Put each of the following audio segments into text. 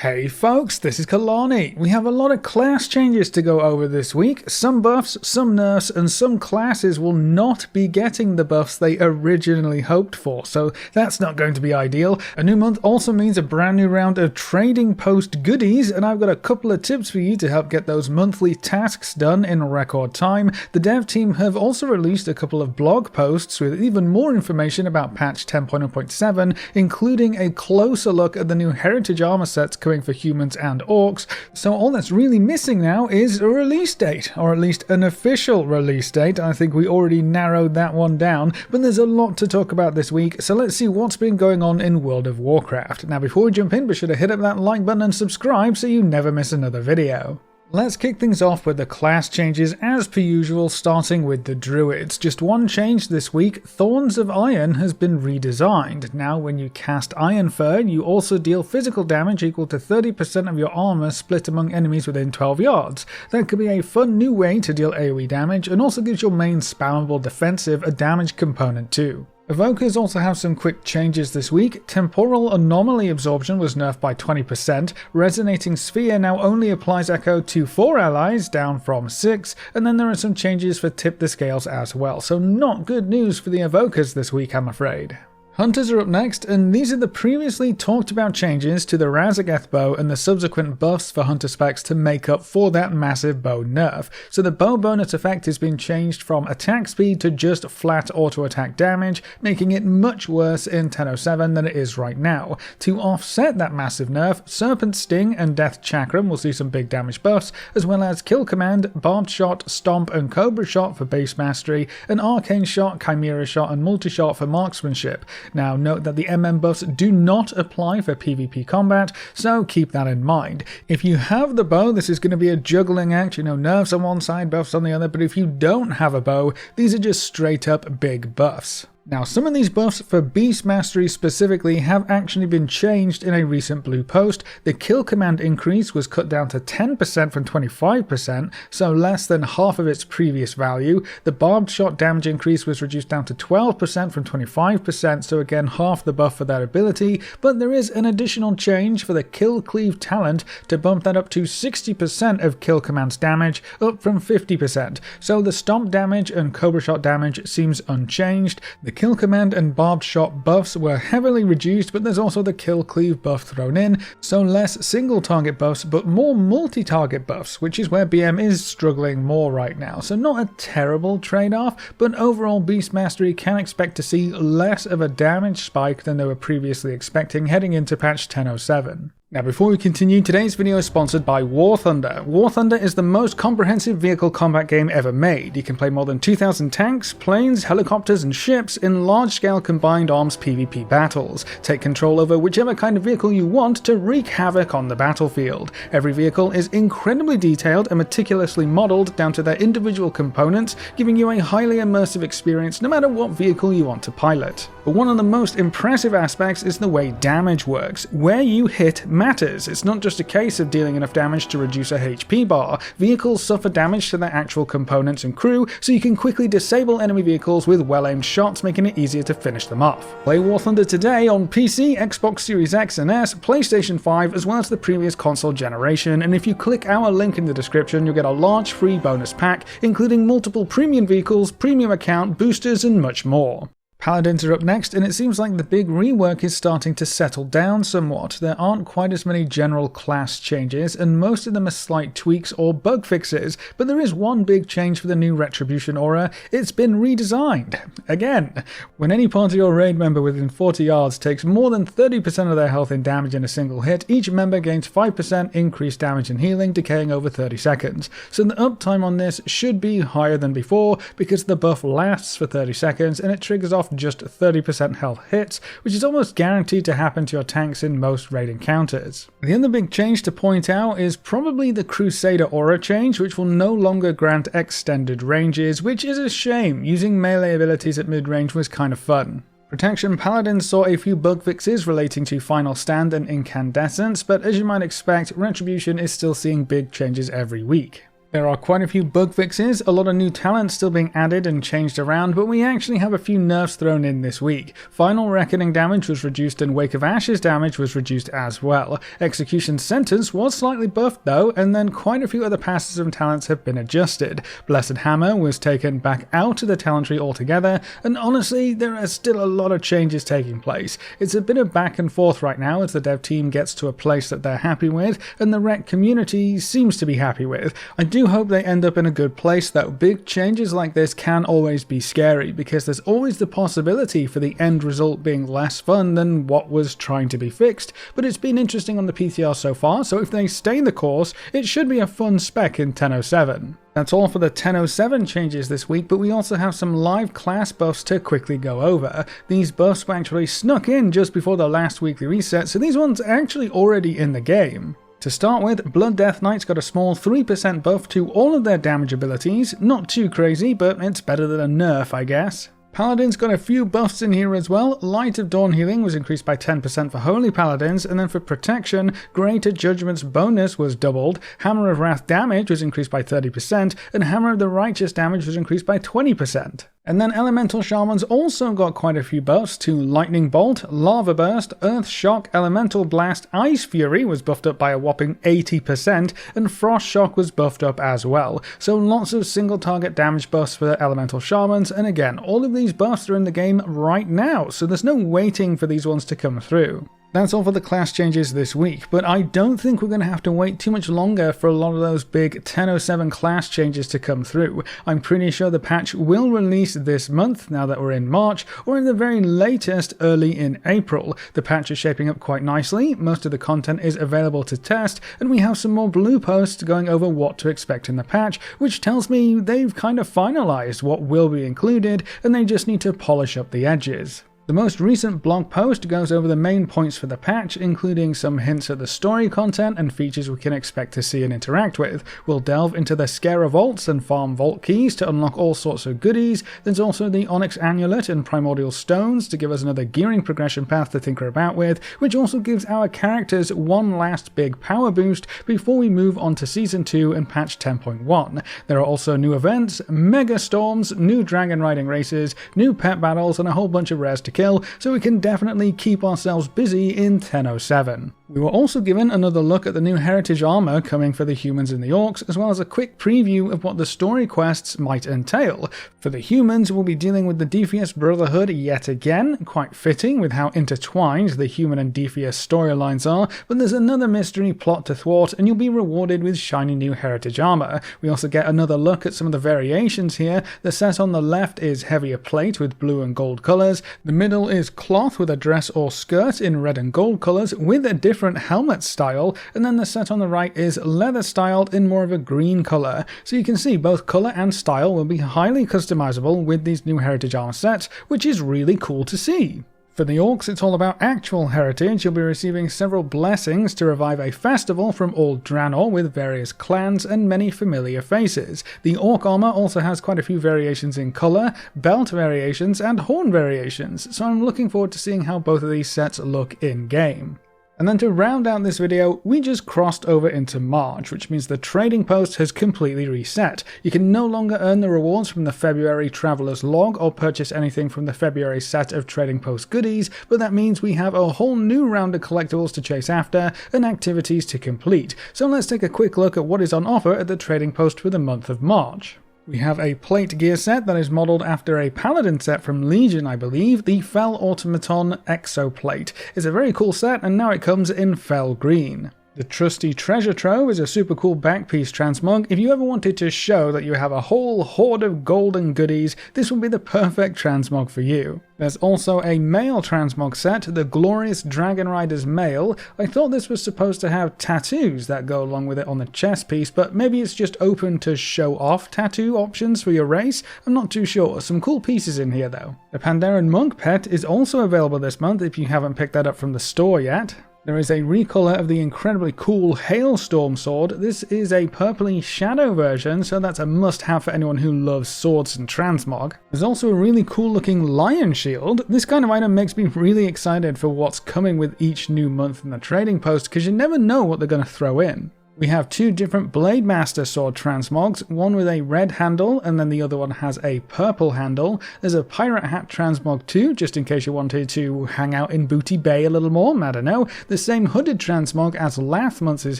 Hey folks, this is Kalani. We have a lot of class changes to go over this week. Some buffs, some nerfs, and some classes will not be getting the buffs they originally hoped for, so that's not going to be ideal. A new month also means a brand new round of trading post goodies, and I've got a couple of tips for you to help get those monthly tasks done in record time. The dev team have also released a couple of blog posts with even more information about patch 10.0.7, including a closer look at the new heritage armor sets coming for humans and orcs, so all that's really missing now is a release date, or at least an official release date. I think we already narrowed that one down, but there's a lot to talk about this week, so let's see what's been going on in World of Warcraft. Now before we jump in, be sure to hit up that like button and subscribe so you never miss another video. Let's kick things off with the class changes as per usual, starting with the druids. Just one change this week, Thorns of Iron has been redesigned. Now when you cast Iron Fur, you also deal physical damage equal to 30% of your armor split among enemies within 12 yards. That could be a fun new way to deal AoE damage, and also gives your main spammable defensive a damage component too. Evokers also have some quick changes this week. Temporal Anomaly Absorption was nerfed by 20%, Resonating Sphere now only applies echo to 4 allies, down from 6, and then there are some changes for Tip the Scales as well, so not good news for the Evokers this week, I'm afraid. Hunters are up next, and these are the previously talked about changes to the Razageth bow and the subsequent buffs for hunter specs to make up for that massive bow nerf. So the bow bonus effect has been changed from attack speed to just flat auto attack damage, making it much worse in 10.07 than it is right now. To offset that massive nerf, Serpent Sting and Death Chakram will see some big damage buffs, as well as Kill Command, Barbed Shot, Stomp and Cobra Shot for base mastery, and Arcane Shot, Chimera Shot and Multi-Shot for marksmanship. Now note that the MM buffs do not apply for PvP combat, so keep that in mind. If you have the bow, this is going to be a juggling act, nerfs on one side, buffs on the other, but if you don't have a bow, these are just straight up big buffs. Now some of these buffs for Beast Mastery specifically have actually been changed in a recent blue post. The kill command increase was cut down to 10% from 25%, so less than half of its previous value. The barbed shot damage increase was reduced down to 12% from 25%, so again half the buff for that ability, but there is an additional change for the kill cleave talent to bump that up to 60% of kill command's damage, up from 50%. So the stomp damage and cobra shot damage seems unchanged. The kill command and barbed shot buffs were heavily reduced, but there's also the kill cleave buff thrown in, so less single target buffs but more multi-target buffs, which is where BM is struggling more right now. So not a terrible trade-off, but overall Beast Mastery can expect to see less of a damage spike than they were previously expecting heading into patch 10.07. Now before we continue, today's video is sponsored by War Thunder. War Thunder is the most comprehensive vehicle combat game ever made. You can play more than 2,000 tanks, planes, helicopters and ships in large-scale combined arms PvP battles. Take control over whichever kind of vehicle you want to wreak havoc on the battlefield. Every vehicle is incredibly detailed and meticulously modeled down to their individual components, giving you a highly immersive experience no matter what vehicle you want to pilot. But one of the most impressive aspects is the way damage works. Where you hit matters. It's not just a case of dealing enough damage to reduce a HP bar. Vehicles suffer damage to their actual components and crew, so you can quickly disable enemy vehicles with well-aimed shots, making it easier to finish them off. Play War Thunder today on PC, Xbox Series X and S, PlayStation 5, as well as the previous console generation, and if you click our link in the description, you'll get a large free bonus pack, including multiple premium vehicles, premium account, boosters, and much more. Paladins are up next, and it seems like the big rework is starting to settle down somewhat. There aren't quite as many general class changes, and most of them are slight tweaks or bug fixes, but there is one big change for the new Retribution aura. It's been redesigned. Again, when any part of your raid member within 40 yards takes more than 30% of their health in damage in a single hit, each member gains 5% increased damage and healing, decaying over 30 seconds. So the uptime on this should be higher than before, because the buff lasts for 30 seconds and it triggers off just 30% health hits, which is almost guaranteed to happen to your tanks in most raid encounters. The other big change to point out is probably the Crusader aura change, which will no longer grant extended ranges, which is a shame. Using melee abilities at mid-range was kind of fun. Protection Paladins saw a few bug fixes relating to Final Stand and Incandescence, but as you might expect, Retribution is still seeing big changes every week. There are quite a few bug fixes, a lot of new talents still being added and changed around, but we actually have a few nerfs thrown in this week. Final Reckoning damage was reduced and Wake of Ashes damage was reduced as well. Execution Sentence was slightly buffed though, and then quite a few other passes and talents have been adjusted. Blessed Hammer was taken back out of the talent tree altogether, and honestly, there are still a lot of changes taking place. It's a bit of back and forth right now as the dev team gets to a place that they're happy with, and the rec community seems to be happy with. I do hope they end up in a good place though. Big changes like this can always be scary because there's always the possibility for the end result being less fun than what was trying to be fixed, but it's been interesting on the PTR so far, so if they stay the course, it should be a fun spec in 10.07. That's all for the 10.07 changes this week, but we also have some live class buffs to quickly go over. These buffs were actually snuck in just before the last weekly reset, so these ones are actually already in the game. To start with, Blood Death Knights got a small 3% buff to all of their damage abilities, not too crazy, but it's better than a nerf, I guess. Paladins got a few buffs in here as well. Light of Dawn healing was increased by 10% for Holy Paladins, and then for protection, Greater Judgment's bonus was doubled, Hammer of Wrath damage was increased by 30%, and Hammer of the Righteous damage was increased by 20%. And then Elemental Shamans also got quite a few buffs to Lightning Bolt, Lava Burst, Earth Shock, Elemental Blast, Ice Fury was buffed up by a whopping 80%, and Frost Shock was buffed up as well. So lots of single target damage buffs for the Elemental Shamans, and again, all of these buffs are in the game right now, so there's no waiting for these ones to come through. That's all for the class changes this week, but I don't think we're going to have to wait too much longer for a lot of those big 10.07 class changes to come through. I'm pretty sure the patch will release this month, now that we're in March, or in the very latest, early in April. The patch is shaping up quite nicely, most of the content is available to test, and we have some more blue posts going over what to expect in the patch, which tells me they've kind of finalized what will be included, and they just need to polish up the edges. The most recent blog post goes over the main points for the patch, including some hints at the story content and features we can expect to see and interact with. We'll delve into the Scara Vaults and farm vault keys to unlock all sorts of goodies. There's also the Onyx Amulet and Primordial Stones to give us another gearing progression path to tinker about with, which also gives our characters one last big power boost before we move on to Season 2 and patch 10.1. There are also new events, mega storms, new dragon riding races, new pet battles, and a whole bunch of rares to kill, so we can definitely keep ourselves busy in 10.07. We were also given another look at the new heritage armor coming for the humans and the orcs, as well as a quick preview of what the story quests might entail. For the humans, we'll be dealing with the Defias Brotherhood yet again, quite fitting with how intertwined the human and Defias storylines are, but there's another mystery plot to thwart and you'll be rewarded with shiny new heritage armor. We also get another look at some of the variations here. The set on the left is heavier plate with blue and gold colours, the middle is cloth with a dress or skirt in red and gold colours with a different helmet style, and then the set on the right is leather styled in more of a green colour. So you can see both colour and style will be highly customizable with these new heritage armor sets, which is really cool to see. For the orcs, it's all about actual heritage. You'll be receiving several blessings to revive a festival from Old Draenor with various clans and many familiar faces. The orc armor also has quite a few variations in colour, belt variations, and horn variations, so I'm looking forward to seeing how both of these sets look in-game. And then to round out this video, we just crossed over into March, which means the trading post has completely reset. You can no longer earn the rewards from the February Traveler's Log or purchase anything from the February set of trading post goodies, but that means we have a whole new round of collectibles to chase after and activities to complete. So let's take a quick look at what is on offer at the trading post for the month of March. We have a plate gear set that is modelled after a paladin set from Legion, I believe, the Fel Automaton Exoplate. It's a very cool set, and now it comes in Fel Green. The trusty Treasure Trove is a super cool backpiece transmog. If you ever wanted to show that you have a whole hoard of golden goodies, this would be the perfect transmog for you. There's also a male transmog set, the Glorious Dragon Rider's Mail. I thought this was supposed to have tattoos that go along with it on the chest piece, but maybe it's just open to show off tattoo options for your race? I'm not too sure. Some cool pieces in here though. The Pandaren Monk pet is also available this month if you haven't picked that up from the store yet. There is a recolor of the incredibly cool Hailstorm sword. This is a purpley shadow version, so that's a must-have for anyone who loves swords and transmog. There's also a really cool looking lion shield. This kind of item makes me really excited for what's coming with each new month in the trading post, because you never know what they're going to throw in. We have two different Blade Master sword transmogs, one with a red handle and then the other one has a purple handle. There's a pirate hat transmog too, just in case you wanted to hang out in Booty Bay a little more, I don't know. The same hooded transmog as last month's is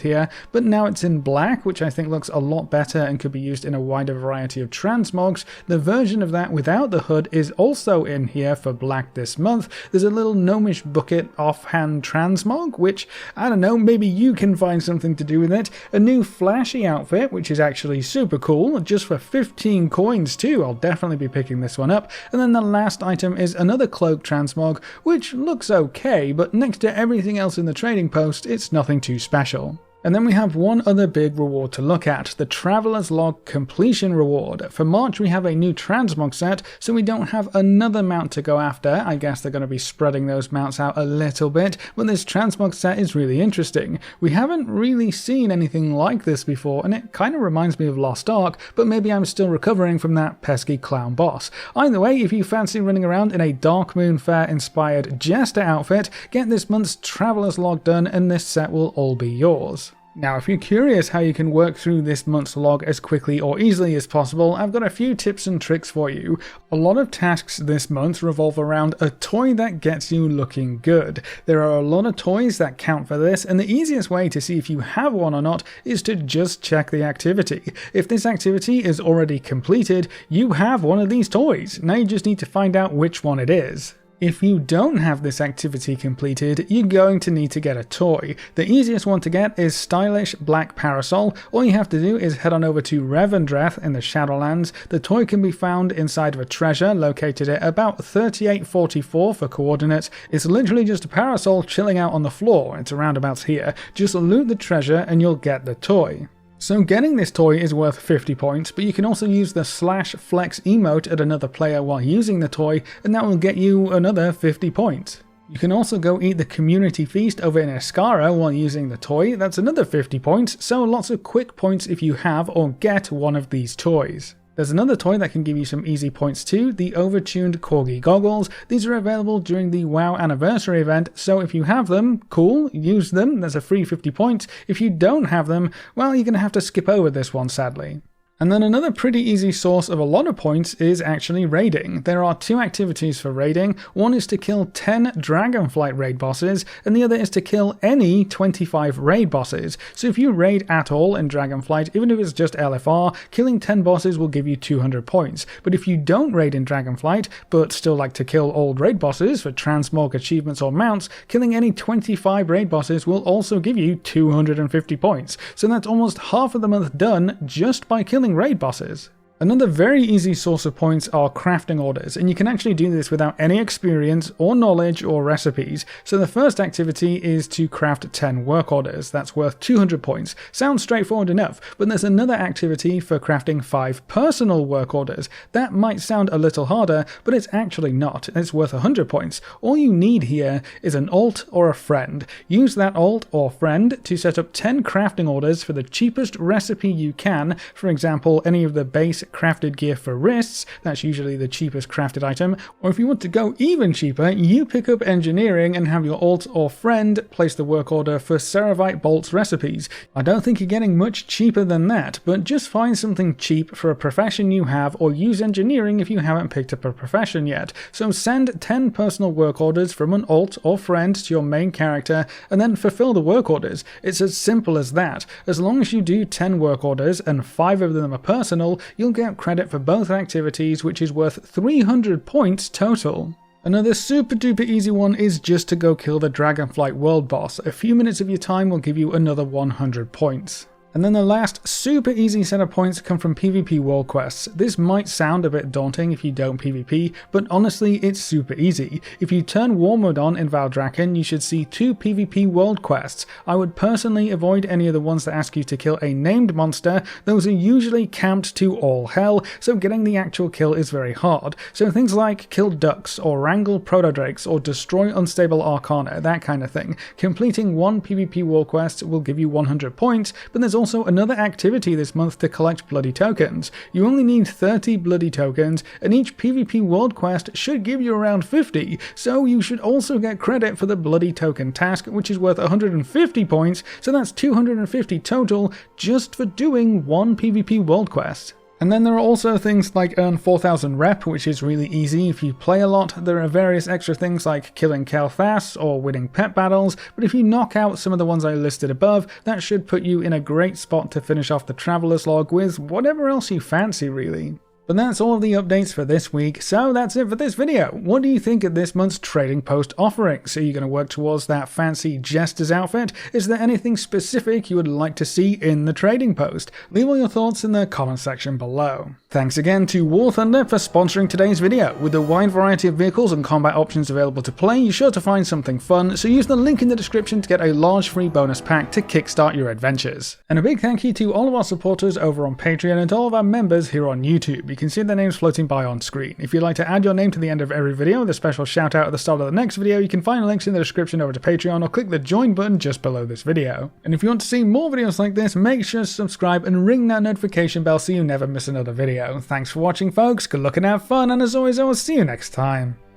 here, but now it's in black, which I think looks a lot better and could be used in a wider variety of transmogs. The version of that without the hood is also in here for black this month. There's a little gnomish bucket offhand transmog, which, I don't know, maybe you can find something to do with it. A new flashy outfit, which is actually super cool, just for 15 coins too. I'll definitely be picking this one up. And then the last item is another cloak transmog, which looks okay, but next to everything else in the trading post, it's nothing too special. And then we have one other big reward to look at, the Traveler's Log Completion Reward. For March we have a new transmog set, so we don't have another mount to go after. I guess they're going to be spreading those mounts out a little bit, but this transmog set is really interesting. We haven't really seen anything like this before, and it kind of reminds me of Lost Ark, but maybe I'm still recovering from that pesky clown boss. Either way, if you fancy running around in a Dark Moon Fair inspired jester outfit, get this month's Traveler's Log done and this set will all be yours. Now, if you're curious how you can work through this month's log as quickly or easily as possible, I've got a few tips and tricks for you. A lot of tasks this month revolve around a toy that gets you looking good. There are a lot of toys that count for this, and the easiest way to see if you have one or not is to just check the activity. If this activity is already completed, you have one of these toys. Now you just need to find out which one it is. If you don't have this activity completed, you're going to need to get a toy. The easiest one to get is Stylish Black Parasol. All you have to do is head on over to REVERTED in the Shadowlands. The toy can be found inside of a treasure located at about 3844 for coordinates. It's literally just a parasol chilling out on the floor. It's around about here. Just loot the treasure and you'll get the toy. So getting this toy is worth 50 points, but you can also use the /flex emote at another player while using the toy, and that will get you another 50 points. You can also go eat the community feast over in Escara while using the toy, that's another 50 points, so lots of quick points if you have or get one of these toys. There's another toy that can give you some easy points too, the overtuned Corgi goggles. These are available during the WoW anniversary event, so if you have them, cool, use them, there's a free 50 points. If you don't have them, well, you're going to have to skip over this one sadly. And then another pretty easy source of a lot of points is actually raiding. There are two activities for raiding. One is to kill 10 Dragonflight raid bosses, and the other is to kill any 25 raid bosses. So if you raid at all in Dragonflight, even if it's just LFR, killing 10 bosses will give you 200 points. But if you don't raid in Dragonflight, but still like to kill old raid bosses for transmog achievements or mounts, killing any 25 raid bosses will also give you 250 points. So that's almost half of the month done just by killing raid bosses. Another very easy source of points are crafting orders, and you can actually do this without any experience or knowledge or recipes. So the first activity is to craft 10 work orders. That's worth 200 points. Sounds straightforward enough, but there's another activity for crafting 5 personal work orders. That might sound a little harder, but it's actually not. It's worth 100 points. All you need here is an alt or a friend. Use that alt or friend to set up 10 crafting orders for the cheapest recipe you can. For example, any of the base crafted gear for wrists, that's usually the cheapest crafted item, or if you want to go even cheaper, you pick up engineering and have your alt or friend place the work order for Ceravite bolts recipes. I don't think you're getting much cheaper than that, but just find something cheap for a profession you have, or use engineering if you haven't picked up a profession yet. So send 10 personal work orders from an alt or friend to your main character, and then fulfill the work orders. It's as simple as that. As long as you do 10 work orders and 5 of them are personal, you'll get credit for both activities, which is worth 300 points total. Another super duper easy one is just to go kill the Dragonflight world boss. A few minutes of your time will give you another 100 points. And then the last super easy set of points come from PvP world quests. This might sound a bit daunting if you don't PvP, but honestly it's super easy. If you turn war mode on in Valdrakken, you should see 2 PvP world quests. I would personally avoid any of the ones that ask you to kill a named monster. Those are usually camped to all hell, so getting the actual kill is very hard. So things like kill ducks, or wrangle proto-drakes, or destroy unstable arcana, that kind of thing. Completing one PvP world quest will give you 100 points, but there's also also another activity this month to collect bloody tokens. You only need 30 bloody tokens, and each PvP world quest should give you around 50, so you should also get credit for the bloody token task, which is worth 150 points, so that's 250 total just for doing one PvP world quest. And then there are also things like earn 4000 rep, which is really easy if you play a lot. There are various extra things like killing Kel'Thas or winning pet battles, but if you knock out some of the ones I listed above, that should put you in a great spot to finish off the Traveler's Log with whatever else you fancy, really. But that's all of the updates for this week, so that's it for this video. What do you think of this month's trading post offerings? Are you going to work towards that fancy Jester's outfit? Is there anything specific you would like to see in the trading post? Leave all your thoughts in the comment section below. Thanks again to War Thunder for sponsoring today's video. With a wide variety of vehicles and combat options available to play, you're sure to find something fun, so use the link in the description to get a large free bonus pack to kickstart your adventures. And a big thank you to all of our supporters over on Patreon and all of our members here on YouTube. You can see their names floating by on screen. If you'd like to add your name to the end of every video with a special shout out at the start of the next video, you can find links in the description over to Patreon or click the join button just below this video. And if you want to see more videos like this, make sure to subscribe and ring that notification bell so you never miss another video. Thanks for watching folks, good luck and have fun, and as always I will see you next time.